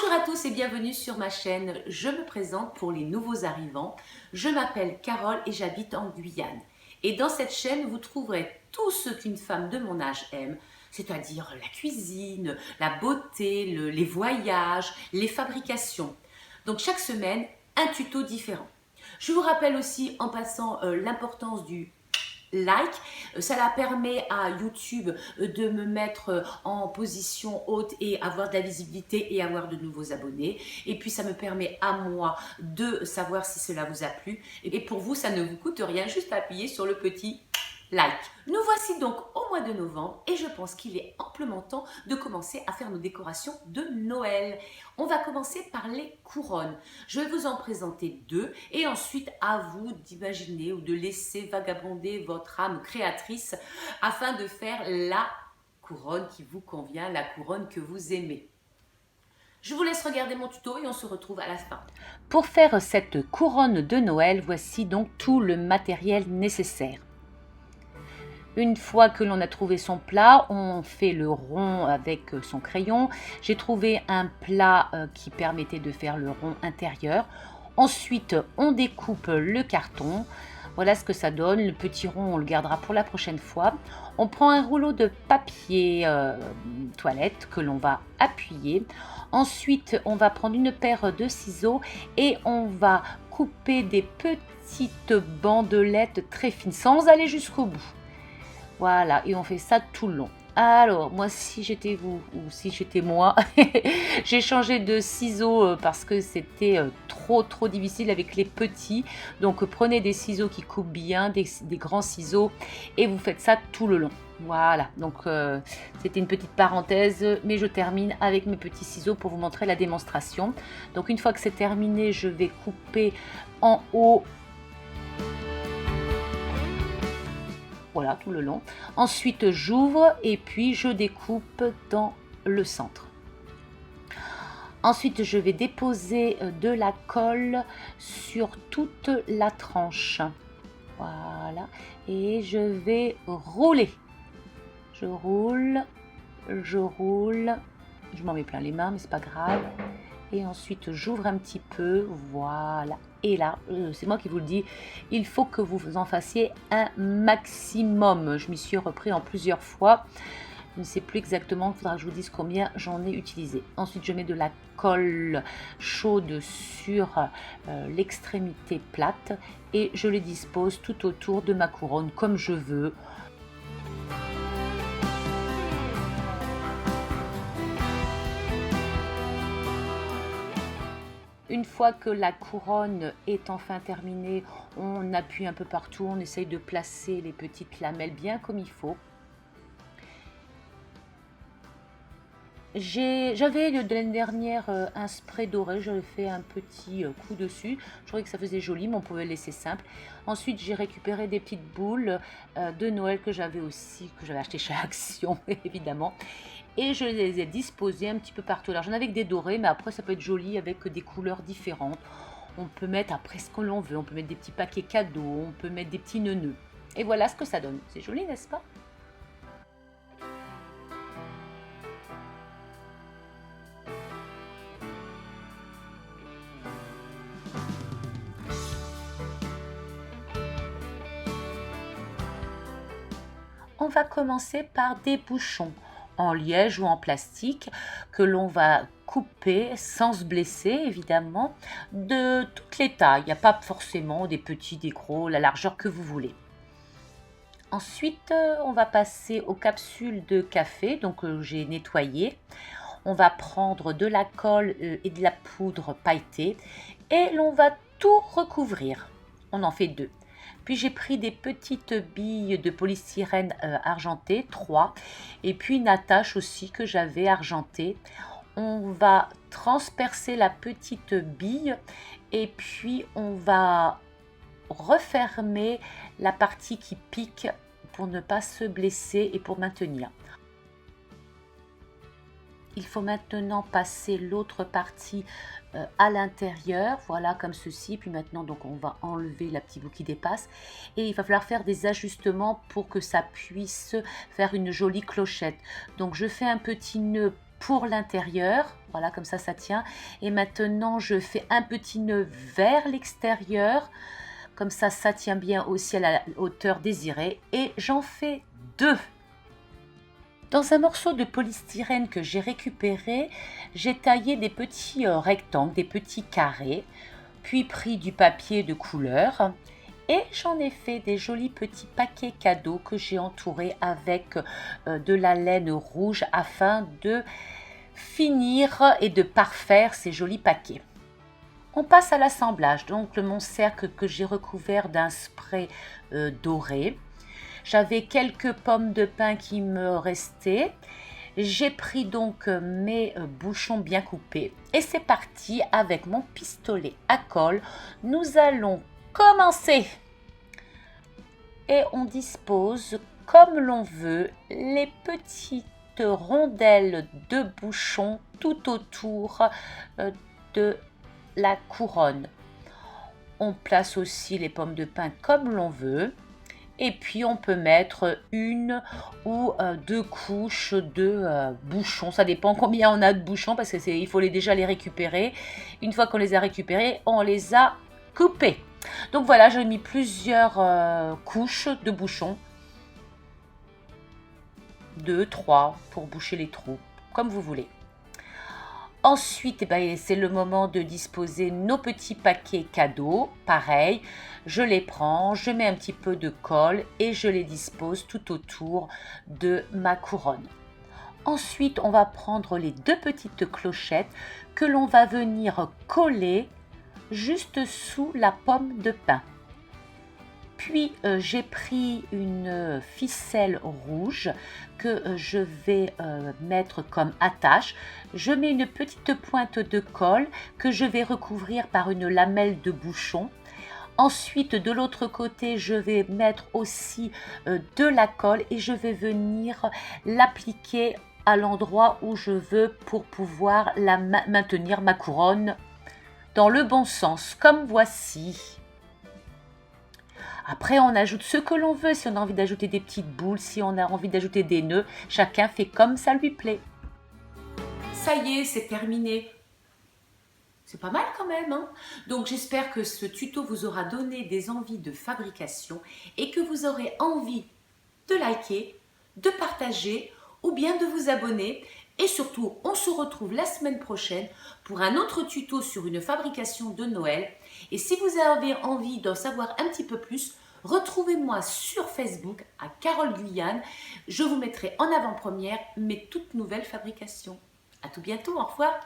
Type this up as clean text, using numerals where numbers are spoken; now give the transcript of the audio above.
Bonjour à tous et bienvenue sur ma chaîne. Je me présente pour les nouveaux arrivants. Je m'appelle Carole et j'habite en Guyane. Et dans cette chaîne, vous trouverez tout ce qu'une femme de mon âge aime, c'est-à-dire la cuisine, la beauté, les voyages, les fabrications. Donc chaque semaine, un tuto différent. Je vous rappelle aussi en passant l'importance du like. Ça permet à YouTube de me mettre en position haute et avoir de la visibilité et avoir de nouveaux abonnés. Et puis ça me permet à moi de savoir si cela vous a plu. Et pour vous, ça ne vous coûte rien, juste appuyer sur le petit like. Nous voici donc au mois de novembre et je pense qu'il est amplement temps de commencer à faire nos décorations de Noël. On va commencer par les couronnes. Je vais vous en présenter deux et ensuite à vous d'imaginer ou de laisser vagabonder votre âme créatrice afin de faire la couronne qui vous convient, la couronne que vous aimez. Je vous laisse regarder mon tuto et on se retrouve à la fin. Pour faire cette couronne de Noël, voici donc tout le matériel nécessaire. Une fois que l'on a trouvé son plat, on fait le rond avec son crayon. J'ai trouvé un plat qui permettait de faire le rond intérieur. Ensuite, on découpe le carton. Voilà ce que ça donne. Le petit rond, on le gardera pour la prochaine fois. On prend un rouleau de papier toilette que l'on va appuyer. Ensuite, on va prendre une paire de ciseaux et on va couper des petites bandelettes très fines sans aller jusqu'au bout. Voilà, et on fait ça tout le long. Alors, moi, si j'étais vous ou si j'étais moi, j'ai changé de ciseaux parce que c'était trop difficile avec les petits. Donc, prenez des ciseaux qui coupent bien, des grands ciseaux, et vous faites ça tout le long. Voilà, donc c'était une petite parenthèse, mais je termine avec mes petits ciseaux pour vous montrer la démonstration. Donc, une fois que c'est terminé, je vais couper en haut. Voilà, tout le long. Ensuite, j'ouvre et puis je découpe dans le centre. Ensuite, je vais déposer de la colle sur toute la tranche. Voilà. Et je vais rouler. Je roule, je roule. Je m'en mets plein les mains, mais c'est pas grave. Et ensuite, j'ouvre un petit peu. Voilà. Et là, c'est moi qui vous le dis, il faut que vous en fassiez un maximum. Je m'y suis repris en plusieurs fois. Je ne sais plus exactement, il faudra que je vous dise combien j'en ai utilisé. Ensuite, je mets de la colle chaude sur l'extrémité plate et je les dispose tout autour de ma couronne comme je veux. Une fois que la couronne est enfin terminée, on appuie un peu partout, on essaye de placer les petites lamelles bien comme il faut. J'avais de l'année dernière un spray doré, j'avais fait un petit coup dessus, je trouvais que ça faisait joli, mais on pouvait le laisser simple. Ensuite, j'ai récupéré des petites boules de Noël que j'avais acheté chez Action, évidemment. Et je les ai disposées un petit peu partout. Alors, j'en avais que des dorés, mais après, ça peut être joli avec des couleurs différentes. On peut mettre après ce que l'on veut, on peut mettre des petits paquets cadeaux, on peut mettre des petits nœuds. Et voilà ce que ça donne. C'est joli, n'est-ce pas ? On va commencer par des bouchons en liège ou en plastique que l'on va couper sans se blesser évidemment de toutes les tailles. Il n'y a pas forcément des petits, des gros, la largeur que vous voulez. Ensuite, on va passer aux capsules de café, donc j'ai nettoyé. On va prendre de la colle et de la poudre pailletée et l'on va tout recouvrir. On en fait 2. Puis j'ai pris des petites billes de polystyrène argentées, 3, et puis une attache aussi que j'avais argentée. On va transpercer la petite bille et puis on va refermer la partie qui pique pour ne pas se blesser et pour maintenir. Il faut maintenant passer l'autre partie à l'intérieur, voilà comme ceci. Puis maintenant, donc, on va enlever la petite bout qui dépasse. Et il va falloir faire des ajustements pour que ça puisse faire une jolie clochette. Donc, je fais un petit nœud pour l'intérieur. Voilà, comme ça tient. Et maintenant, je fais un petit nœud vers l'extérieur. Comme ça tient bien aussi à la hauteur désirée. Et j'en fais 2. Dans un morceau de polystyrène que j'ai récupéré, j'ai taillé des petits rectangles, des petits carrés, puis pris du papier de couleur et j'en ai fait des jolis petits paquets cadeaux que j'ai entourés avec de la laine rouge afin de finir et de parfaire ces jolis paquets. On passe à l'assemblage. Donc mon cercle que j'ai recouvert d'un spray doré. J'avais quelques pommes de pin qui me restaient. J'ai pris donc mes bouchons bien coupés et c'est parti avec mon pistolet à colle. Nous allons commencer. Et on dispose comme l'on veut les petites rondelles de bouchons tout autour de la couronne. On place aussi les pommes de pin comme l'on veut. Et puis on peut mettre 1 ou 2 couches de bouchons. Ça dépend combien on a de bouchons parce qu'il faut déjà les récupérer. Une fois qu'on les a récupérés, on les a coupés. Donc voilà, j'ai mis plusieurs couches de bouchons. 2, 3 pour boucher les trous, comme vous voulez. Ensuite, c'est le moment de disposer nos petits paquets cadeaux. Pareil, je les prends, je mets un petit peu de colle et je les dispose tout autour de ma couronne. Ensuite, on va prendre les 2 petites clochettes que l'on va venir coller juste sous la pomme de pin. Puis j'ai pris une ficelle rouge que je vais mettre comme attache. Je mets une petite pointe de colle que je vais recouvrir par une lamelle de bouchon. Ensuite, de l'autre côté, je vais mettre aussi de la colle et je vais venir l'appliquer à l'endroit où je veux pour pouvoir maintenir ma couronne dans le bon sens, comme voici. Après, on ajoute ce que l'on veut. Si on a envie d'ajouter des petites boules, si on a envie d'ajouter des nœuds, chacun fait comme ça lui plaît. Ça y est, c'est terminé. C'est pas mal quand même, hein? Donc j'espère que ce tuto vous aura donné des envies de fabrication et que vous aurez envie de liker, de partager ou bien de vous abonner. Et surtout, on se retrouve la semaine prochaine pour un autre tuto sur une fabrication de Noël. Et si vous avez envie d'en savoir un petit peu plus, retrouvez-moi sur Facebook à Carole Guyane. Je vous mettrai en avant-première mes toutes nouvelles fabrications. À tout bientôt, au revoir.